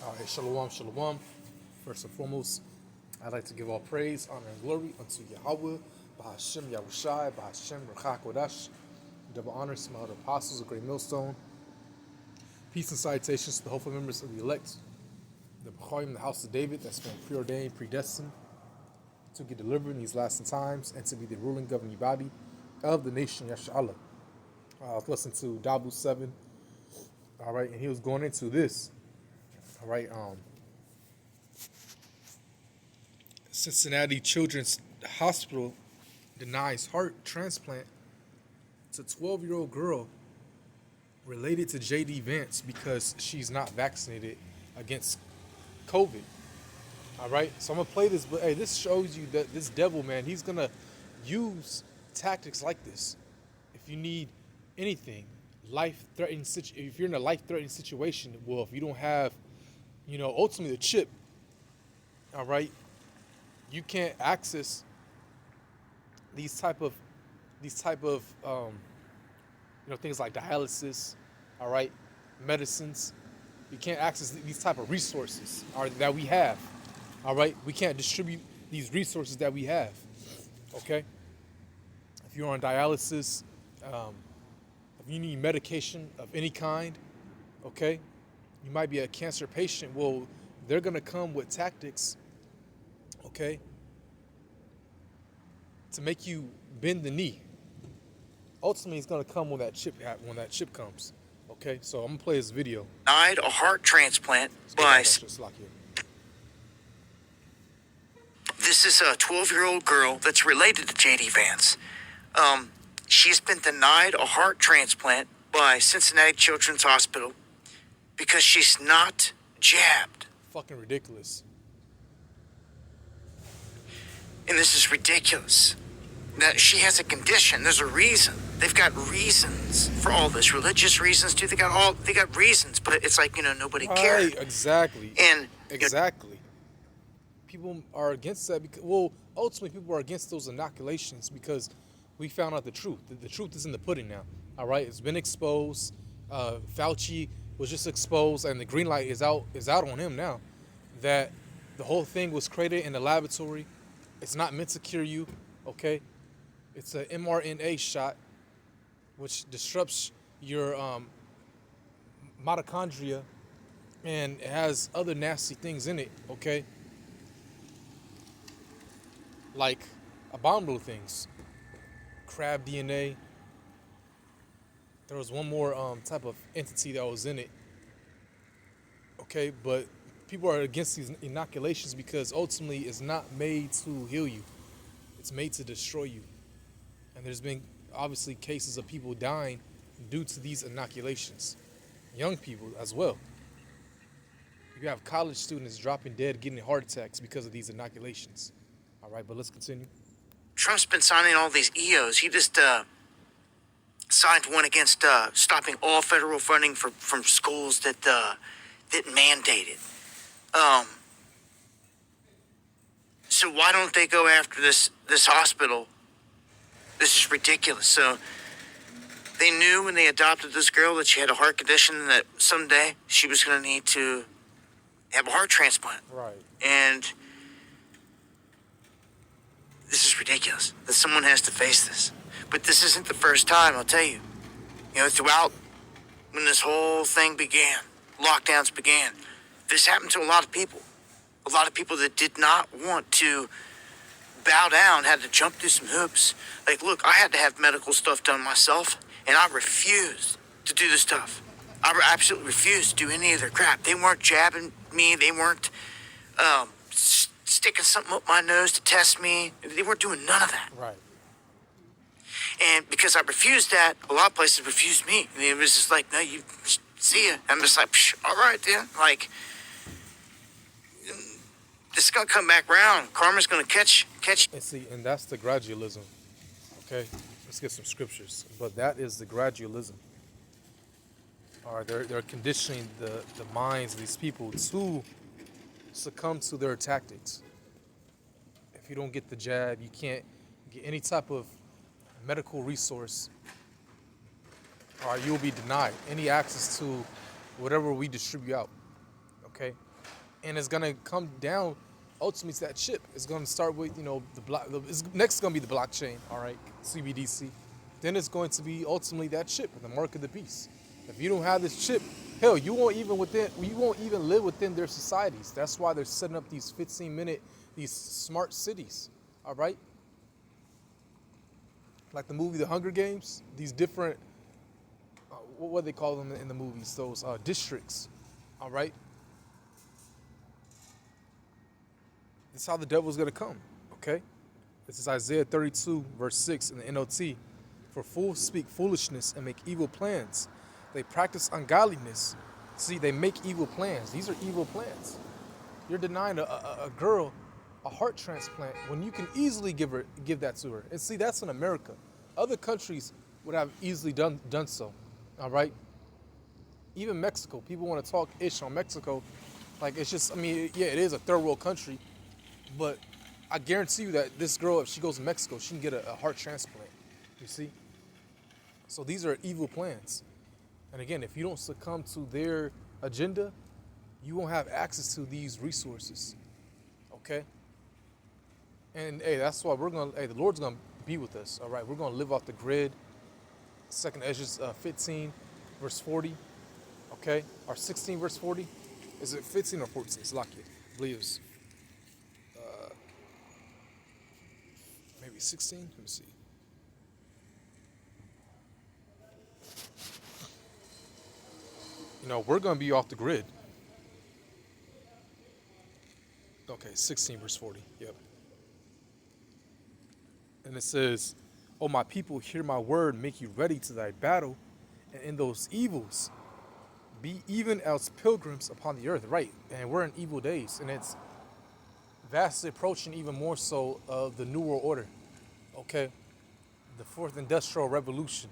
All right, shalom, shalom. First and foremost, I'd like to give all praise, honor, and glory unto Yahweh, Bahashem Yahushai, Bahashem Rachak Kodash. Double honor to my other apostles, a great millstone. Peace and salutations to the hopeful members of the elect, the B'chorim, the house of David, that's been preordained, predestined to get delivered in these last times and to be the ruling governing body of the nation, Yashallah. I was listening to Dabu 7, all right, and he was going into this, all right, Cincinnati Children's Hospital denies heart transplant to 12-year-old girl related to J.D. Vance because she's not vaccinated against COVID. All right, so I'm gonna play this, but hey, this shows you that this devil, man, he's gonna use tactics like this. If you need anything, if you're in a life-threatening situation, well, if you don't have, ultimately the chip, all right, you can't access these type of things like dialysis, all right, medicines. You can't access these type of resources that we have, all right. We can't distribute these resources that we have, okay. If you're on dialysis, if you need medication of any kind, okay, you might be a cancer patient. Well, they're gonna come with tactics, okay, to make you bend the knee. Ultimately, it's gonna come when that chip comes. Okay, so I'm gonna play this video. Denied a heart transplant by. This is a 12-year-old girl that's related to J.D. Vance. She's been denied a heart transplant by Cincinnati Children's Hospital because she's not jabbed. Fucking ridiculous. And this is ridiculous. That she has a condition. There's a reason. They've got reasons for all this. Religious reasons too. They got reasons, but it's like, nobody cares. Right, exactly. And exactly. People are against that because, ultimately people are against those inoculations because we found out the truth. The truth is in the pudding now. All right, it's been exposed. Fauci was just exposed, and the green light is out on him now. That the whole thing was created in the laboratory. It's not meant to cure you. Okay, it's an mRNA shot, which disrupts your mitochondria, and it has other nasty things in it. Okay, like abominable things. Crab DNA. There was one more type of entity that was in it. Okay, but people are against these inoculations because ultimately it's not made to heal you. It's made to destroy you. And there's been obviously cases of people dying due to these inoculations. Young people as well. You have college students dropping dead, getting heart attacks because of these inoculations. All right, but let's continue. Trump's been signing all these EOs. He just signed one against stopping all federal funding from schools that mandated. So why don't they go after this hospital? This is ridiculous. So they knew when they adopted this girl that she had a heart condition and that someday she was going to need to have a heart transplant. Right. And this is ridiculous that someone has to face this. But this isn't the first time, I'll tell you. Throughout when this whole thing began, lockdowns began, this happened to a lot of people. A lot of people that did not want to bow down, had to jump through some hoops. Like, look, I had to have medical stuff done myself, and I refused to do the stuff. I absolutely refused to do any of their crap. They weren't jabbing me. They weren't sticking something up my nose to test me. They weren't doing none of that. Right. And because I refused that, a lot of places refused me. It was just like, no, you see ya. I'm just like, all right then. Like, this is gonna come back around. Karma's gonna catch. And that's the gradualism. Okay, let's get some scriptures. But that is the gradualism. All right, they're conditioning the minds of these people to succumb to their tactics. If you don't get the jab, you can't get any type of medical resource, or you'll be denied any access to whatever we distribute out. Okay, and it's gonna come down ultimately to that chip. It's gonna start with the block. Next is gonna be the blockchain. All right, CBDC. Then it's going to be ultimately that chip, the mark of the beast. If you don't have this chip, hell, you won't even live within their societies. That's why they're setting up these 15-minute, these smart cities. All right, like the movie The Hunger Games. These different, what do they call them in the movies? Those districts. All right. This is how the devil's gonna come. Okay. This is Isaiah 32 verse 6 in the NLT. For fools speak foolishness and make evil plans. They practice ungodliness. See, they make evil plans. These are evil plans. You're denying a girl a heart transplant when you can easily give that to her. And see, that's in America. Other countries would have easily done so. All right. Even Mexico. People want to talk ish on Mexico. Like, it's just, I mean, yeah, it is a third world country, but I guarantee you that this girl, if she goes to Mexico, she can get a heart transplant. You see? So these are evil plans. And again, if you don't succumb to their agenda, you won't have access to these resources. Okay? And hey, that's why the Lord's gonna be with us. All right, we're gonna live off the grid. 2nd Ezra 15, verse 40. Okay, or 16, verse 40. Is it 15 or 14? It's lucky. I believe it's maybe 16. Let me see. We're going to be off the grid. Okay, 16 verse 40. Yep. And it says, "O my people, hear my word, make you ready to thy battle, and in those evils, be even as pilgrims upon the earth." Right, and we're in evil days, and it's vastly approaching even more so of the New World Order. Okay, the Fourth Industrial Revolution.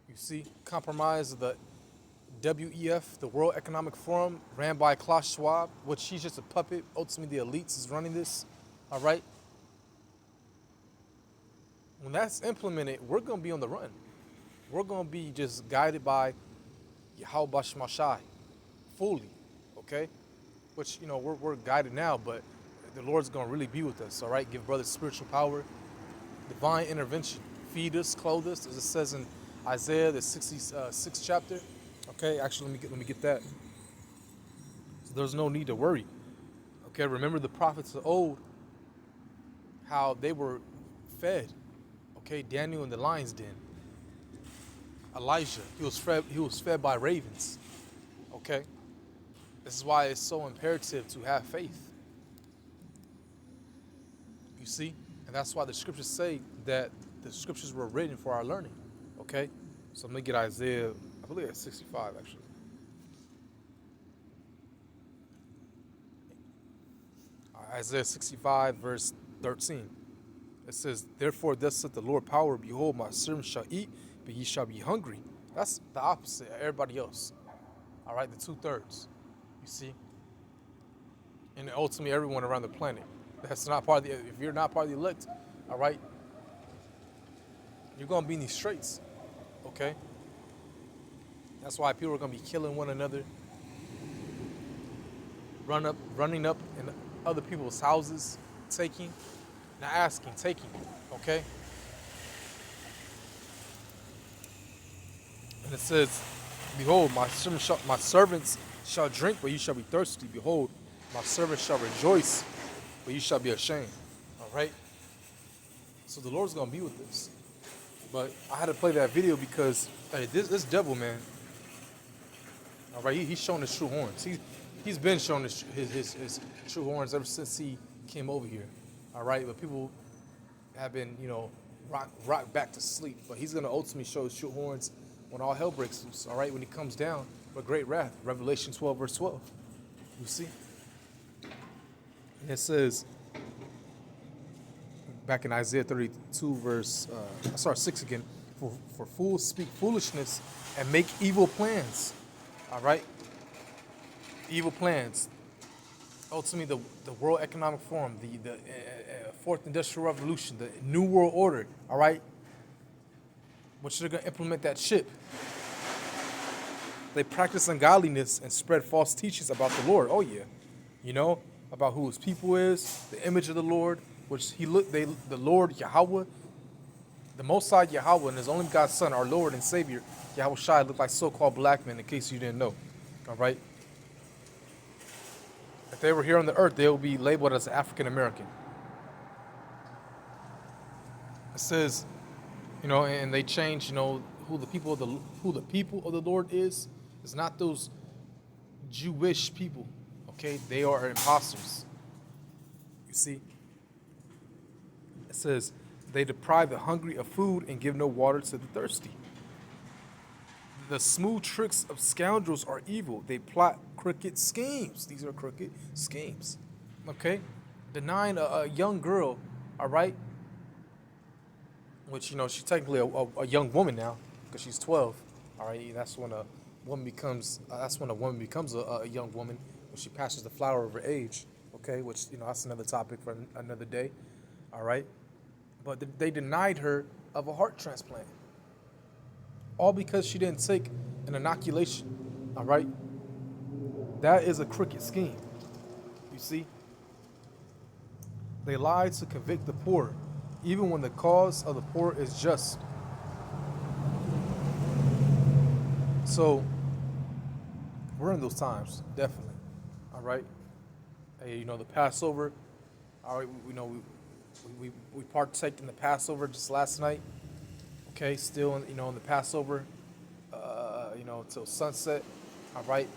You see, compromise of the WEF, the World Economic Forum, ran by Klaus Schwab, which he's just a puppet. Ultimately, the elites is running this. All right. When that's implemented, we're going to be on the run. We're going to be just guided by Yahweh Shemashai fully. Okay. Which, we're guided now, but the Lord's going to really be with us. All right. Give brothers spiritual power, divine intervention, feed us, clothe us, as it says in Isaiah, the 66th chapter. Okay, actually, let me get that. So there's no need to worry. Okay, remember the prophets of old, how they were fed. Okay, Daniel in the lion's den. Elijah, he was fed by ravens. Okay, this is why it's so imperative to have faith. You see, and that's why the scriptures say that the scriptures were written for our learning. Okay, so let me get Isaiah, I believe it's 65 actually. Isaiah 65 verse 13. It says, "Therefore thus saith the Lord power, behold, my servants shall eat, but ye shall be hungry." That's the opposite of everybody else. All right, the 2/3. You see? And ultimately everyone around the planet. That's not part of the, if you're not part of the elect, all right, you're going to be in these straits. Okay? That's why people are going to be killing one another, running up in other people's houses, taking, not asking, taking. Okay? And it says, "Behold, my servants shall drink, but you shall be thirsty. Behold, my servants shall rejoice, but you shall be ashamed." All right? So the Lord's going to be with us. But I had to play that video because, hey, this devil, man, all right, he's showing his true horns. He's been showing his true horns ever since he came over here. All right, but people have been, rocked back to sleep. But he's going to ultimately show his true horns when all hell breaks loose, all right, when he comes down with great wrath. Revelation 12, verse 12. You see? And it says, back in Isaiah 32, verse 6 again, for fools speak foolishness and make evil plans. All right? Evil plans. Ultimately, the World Economic Forum, the Fourth Industrial Revolution, the New World Order, all right? Which they're going to implement that chip. They practice ungodliness and spread false teachings about the Lord. Oh yeah, you know about who His people is, the image of the Lord, which the Lord Yahweh, the Most High Yahweh, and His only God's Son, our Lord and Savior Yahweh Shai, look like so-called black men. In case you didn't know, all right. If they were here on the earth, they will be labeled as African American. It says, and they change, who the people of the Lord is. It's not those Jewish people, okay? They are imposters. You see? It says, they deprive the hungry of food and give no water to the thirsty. The smooth tricks of scoundrels are evil. They plot crooked schemes. These are crooked schemes. Okay? Denying a young girl, all right? Which, she's technically a young woman now because she's 12. All right? That's when a woman becomes a young woman, when she passes the flower of her age. Okay? Which, that's another topic for another day. All right? But they denied her of a heart transplant. All because she didn't take an inoculation, all right? That is a crooked scheme, you see? They lied to convict the poor, even when the cause of the poor is just. So, we're in those times, definitely, all right? Hey, the Passover, all right, we partaked in the Passover just last night. Okay, still in the Passover, till sunset. All right.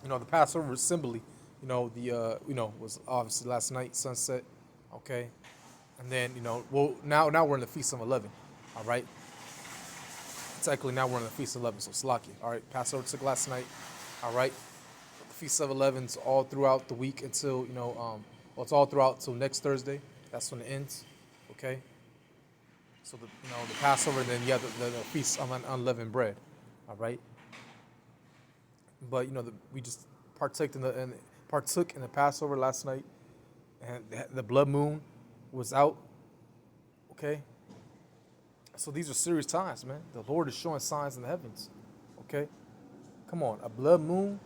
The Passover assembly, was obviously last night, sunset. Okay, and then now we're in the Feast of 11. All right. Technically now we're in the Feast of 11, so Slaki. All right, Passover took last night. All right, the Feast of 11's all throughout the week until it's all throughout till next Thursday. That's when it ends. Okay. So the Passover, and then the Feast of Unleavened Bread, all right. But we just partook in the Passover last night, and the blood moon was out. Okay. So these are serious times, man. The Lord is showing signs in the heavens. Okay. Come on, a blood moon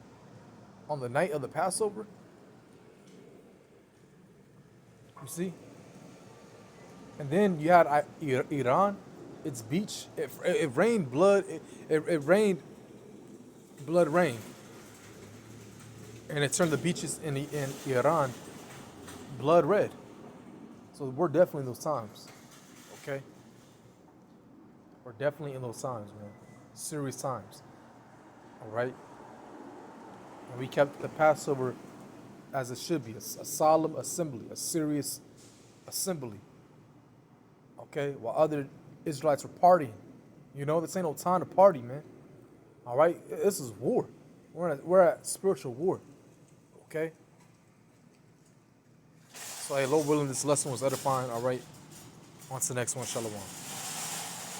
on the night of the Passover. You see. And then you had Iran, its beach. It rained blood. It rained blood rain, and it turned the beaches in Iran blood red. So we're definitely in those times. Okay, we're definitely in those times, man. Serious times. All right. And we kept the Passover as it should be, a solemn assembly, a serious assembly. Okay, while other Israelites were partying. This ain't no time to party, man. All right, this is war. We're at spiritual war. Okay. So, hey, Lord willing, this lesson was edifying. All right, on to the next one. Shalom.